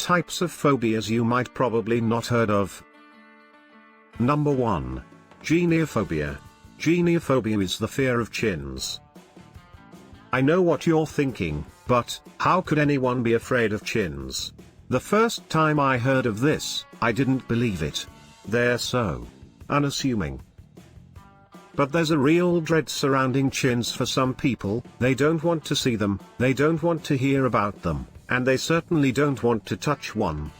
types of phobias you might probably not heard of. Number 1. Geniophobia. Geniophobia is the fear of chins. I know what you're thinking, but how could anyone be afraid of chins? The first time I heard of this, I didn't believe it. They're so unassuming. But there's a real dread surrounding chins for some people. They don't want to see them, they don't want to hear about them, and they certainly don't want to touch one.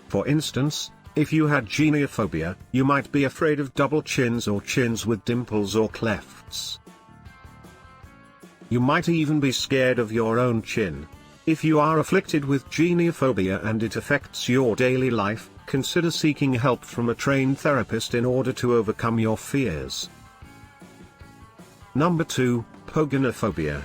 For instance, if you had geniophobia, you might be afraid of double chins or chins with dimples or clefts. You might even be scared of your own chin. If you are afflicted with geniophobia and it affects your daily life, consider seeking help from a trained therapist in order to overcome your fears. Number 2, pogonophobia.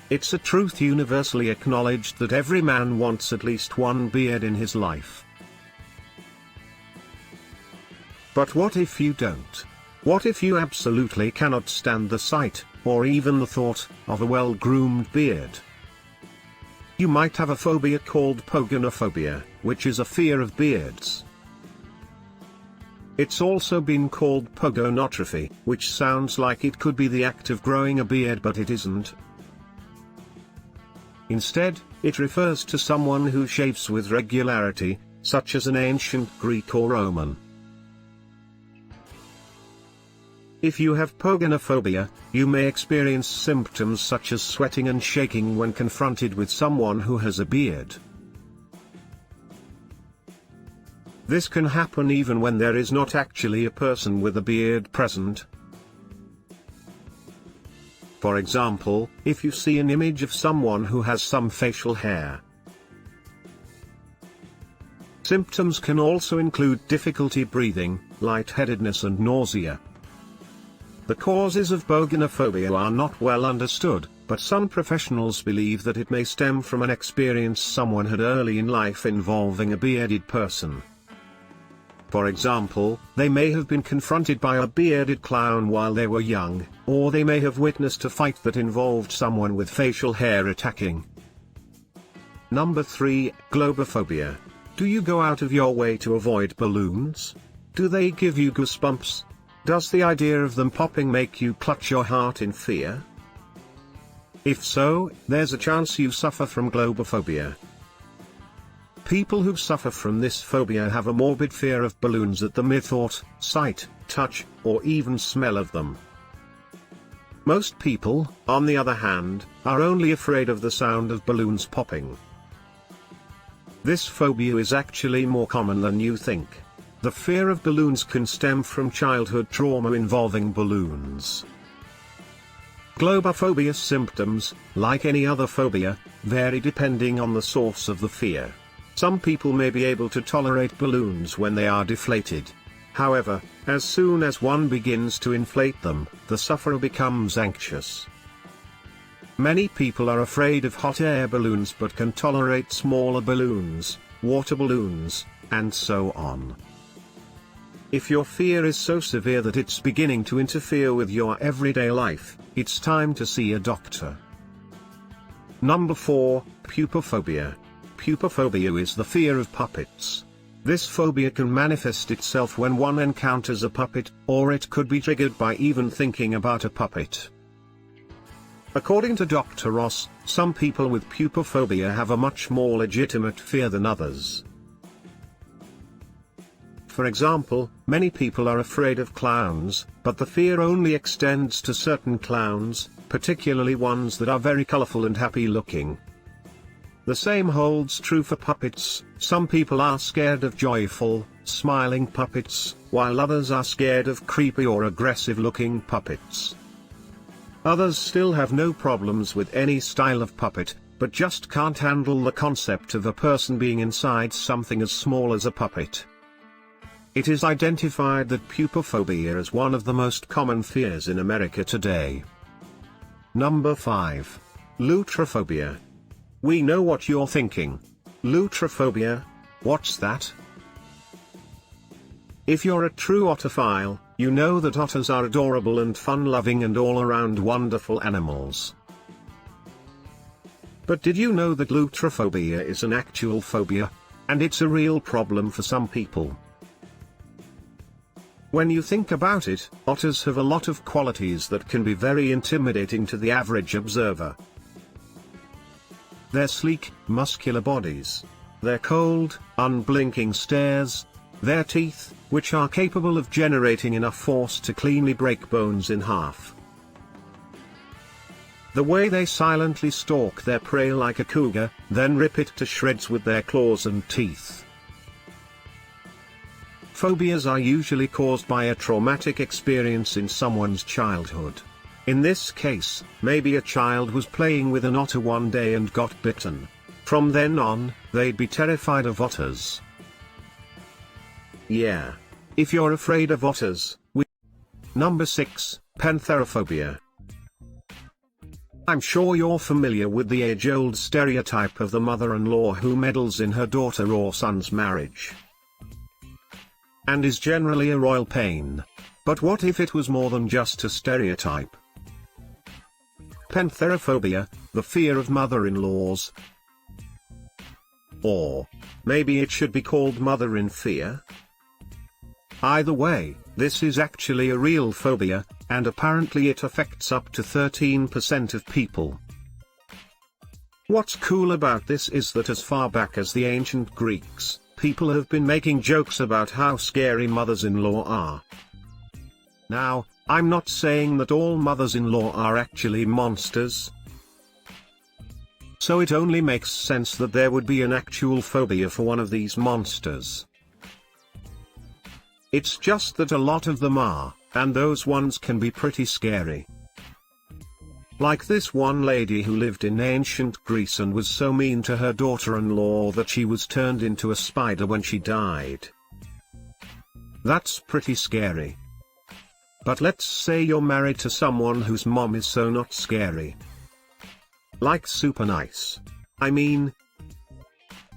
It's a truth universally acknowledged that every man wants at least one beard in his life. But what if you don't? What if you absolutely cannot stand the sight, or even the thought, of a well-groomed beard? You might have a phobia called pogonophobia, which is a fear of beards. It's also been called pogonotrophy, which sounds like it could be the act of growing a beard, but it isn't. Instead, it refers to someone who shaves with regularity, such as an ancient Greek or Roman. If you have pogonophobia, you may experience symptoms such as sweating and shaking when confronted with someone who has a beard. This can happen even when there is not actually a person with a beard present. For example, if you see an image of someone who has some facial hair. Symptoms can also include difficulty breathing, lightheadedness and nausea. The causes of pogonophobia are not well understood, but some professionals believe that it may stem from an experience someone had early in life involving a bearded person. For example, they may have been confronted by a bearded clown while they were young, or they may have witnessed a fight that involved someone with facial hair attacking. Number 3, globophobia. Do you go out of your way to avoid balloons? Do they give you goosebumps? Does the idea of them popping make you clutch your heart in fear? If so, there's a chance you suffer from globophobia. People who suffer from this phobia have a morbid fear of balloons at the mere thought, sight, touch, or even smell of them. Most people, on the other hand, are only afraid of the sound of balloons popping. This phobia is actually more common than you think. The fear of balloons can stem from childhood trauma involving balloons. Globophobia symptoms, like any other phobia, vary depending on the source of the fear. Some people may be able to tolerate balloons when they are deflated. However, as soon as one begins to inflate them, the sufferer becomes anxious. Many people are afraid of hot air balloons but can tolerate smaller balloons, water balloons, and so on. If your fear is so severe that it's beginning to interfere with your everyday life, it's time to see a doctor. Number 4, pupophobia. Pupophobia is the fear of puppets. This phobia can manifest itself when one encounters a puppet, or it could be triggered by even thinking about a puppet. According to Dr. Ross, some people with pupophobia have a much more legitimate fear than others. For example, many people are afraid of clowns, but the fear only extends to certain clowns, particularly ones that are very colorful and happy-looking. The same holds true for puppets. Some people are scared of joyful, smiling puppets, while others are scared of creepy or aggressive-looking puppets. Others still have no problems with any style of puppet, but just can't handle the concept of a person being inside something as small as a puppet. It is identified that pupophobia is one of the most common fears in America today. Number 5. Lutrophobia. We know what you're thinking. Lutrophobia? What's that? If you're a true ottophile, you know that otters are adorable and fun-loving and all-around wonderful animals. But did you know that tripophobia is an actual phobia? And it's a real problem for some people. When you think about it, otters have a lot of qualities that can be very intimidating to the average observer. Their sleek, muscular bodies. Their cold, unblinking stares. Their teeth, which are capable of generating enough force to cleanly break bones in half. The way they silently stalk their prey like a cougar, then rip it to shreds with their claws and teeth. Phobias are usually caused by a traumatic experience in someone's childhood. In this case, maybe a child was playing with an otter one day and got bitten. From then on, they'd be terrified of otters. Yeah. If you're afraid of otters, Number 6, pantherophobia. I'm sure you're familiar with the age-old stereotype of the mother-in-law who meddles in her daughter or son's marriage. And is generally a royal pain. But what if it was more than just a stereotype? Pantherophobia, the fear of mother-in-laws. Or, maybe it should be called mother-in-fear? Either way, this is actually a real phobia, and apparently it affects up to 13% of people. What's cool about this is that as far back as the ancient Greeks, people have been making jokes about how scary mothers-in-law are. Now, I'm not saying that all mothers-in-law are actually monsters. So it only makes sense that there would be an actual phobia for one of these monsters. It's just that a lot of them are, and those ones can be pretty scary. Like this one lady who lived in ancient Greece and was so mean to her daughter-in-law that she was turned into a spider when she died. That's pretty scary. But let's say you're married to someone whose mom is so not scary. Like super nice. I mean,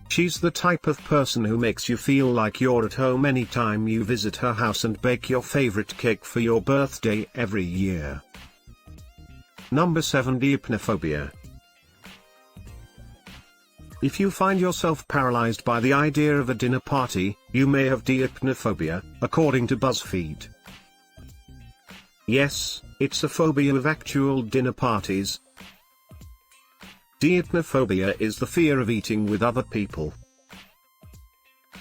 she's the type of person who makes you feel like you're at home anytime you visit her house and bake your favorite cake for your birthday every year. Number 7, deipnophobia. If you find yourself paralyzed by the idea of a dinner party, you may have deipnophobia, according to BuzzFeed. Yes, it's a phobia of actual dinner parties. Deipnophobia is the fear of eating with other people.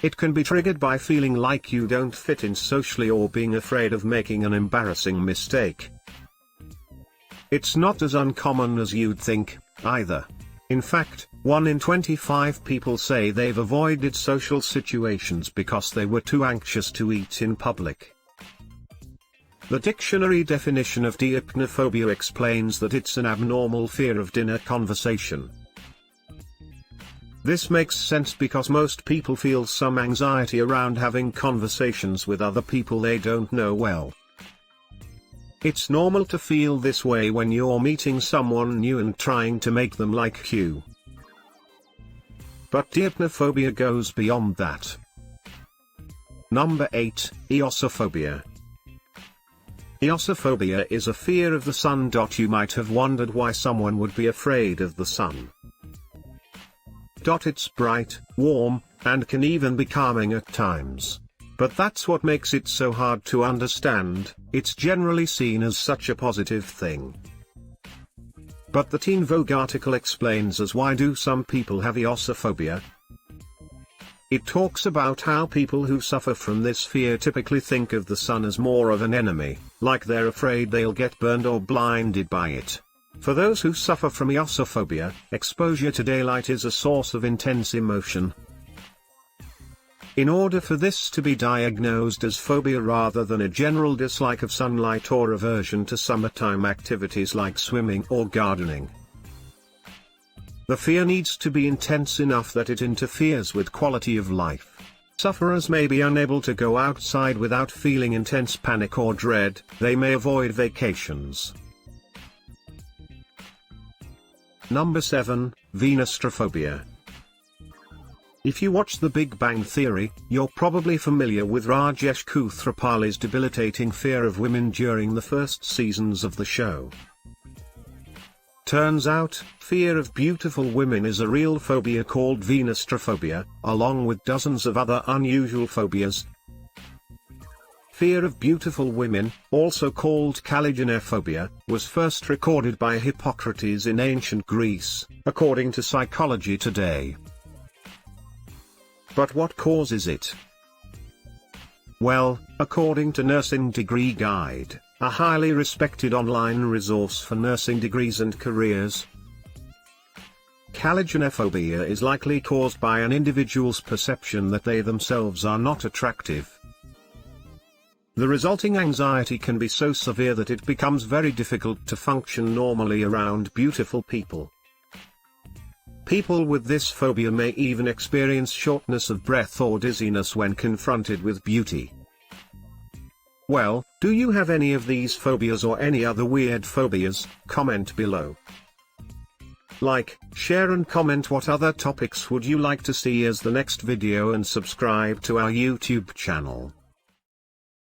It can be triggered by feeling like you don't fit in socially or being afraid of making an embarrassing mistake. It's not as uncommon as you'd think, either. In fact, 1 in 25 people say they've avoided social situations because they were too anxious to eat in public. The dictionary definition of deipnophobia explains that it's an abnormal fear of dinner conversation. This makes sense because most people feel some anxiety around having conversations with other people they don't know well. It's normal to feel this way when you're meeting someone new and trying to make them like you. But deipnophobia goes beyond that. Number 8, eosophobia. Eosophobia is a fear of the sun. You might have wondered why someone would be afraid of the sun. It's bright, warm, and can even be calming at times. But that's what makes it so hard to understand. It's generally seen as such a positive thing. But the Teen Vogue article explains as why do some people have eosophobia. It talks about how people who suffer from this fear typically think of the sun as more of an enemy, like they're afraid they'll get burned or blinded by it. For those who suffer from eosophobia, exposure to daylight is a source of intense emotion. In order for this to be diagnosed as phobia rather than a general dislike of sunlight or aversion to summertime activities like swimming or gardening, the fear needs to be intense enough that it interferes with quality of life. Sufferers may be unable to go outside without feeling intense panic or dread. They may avoid vacations. Number 7, venustrophobia. If you watch The Big Bang Theory, you're probably familiar with Rajesh Koothrappali's debilitating fear of women during the first seasons of the show. Turns out, fear of beautiful women is a real phobia called tripophobia, along with dozens of other unusual phobias. Fear of beautiful women, also called phobia, was first recorded by Hippocrates in ancient Greece, according to Psychology Today. But what causes it? Well, according to Nursing Degree Guide, a highly respected online resource for nursing degrees and careers, phobia is likely caused by an individual's perception that they themselves are not attractive. The resulting anxiety can be so severe that it becomes very difficult to function normally around beautiful people. People with this phobia may even experience shortness of breath or dizziness when confronted with beauty. Well, do you have any of these phobias or any other weird phobias? Comment below. Like, share and comment what other topics would you like to see as the next video, and subscribe to our YouTube channel.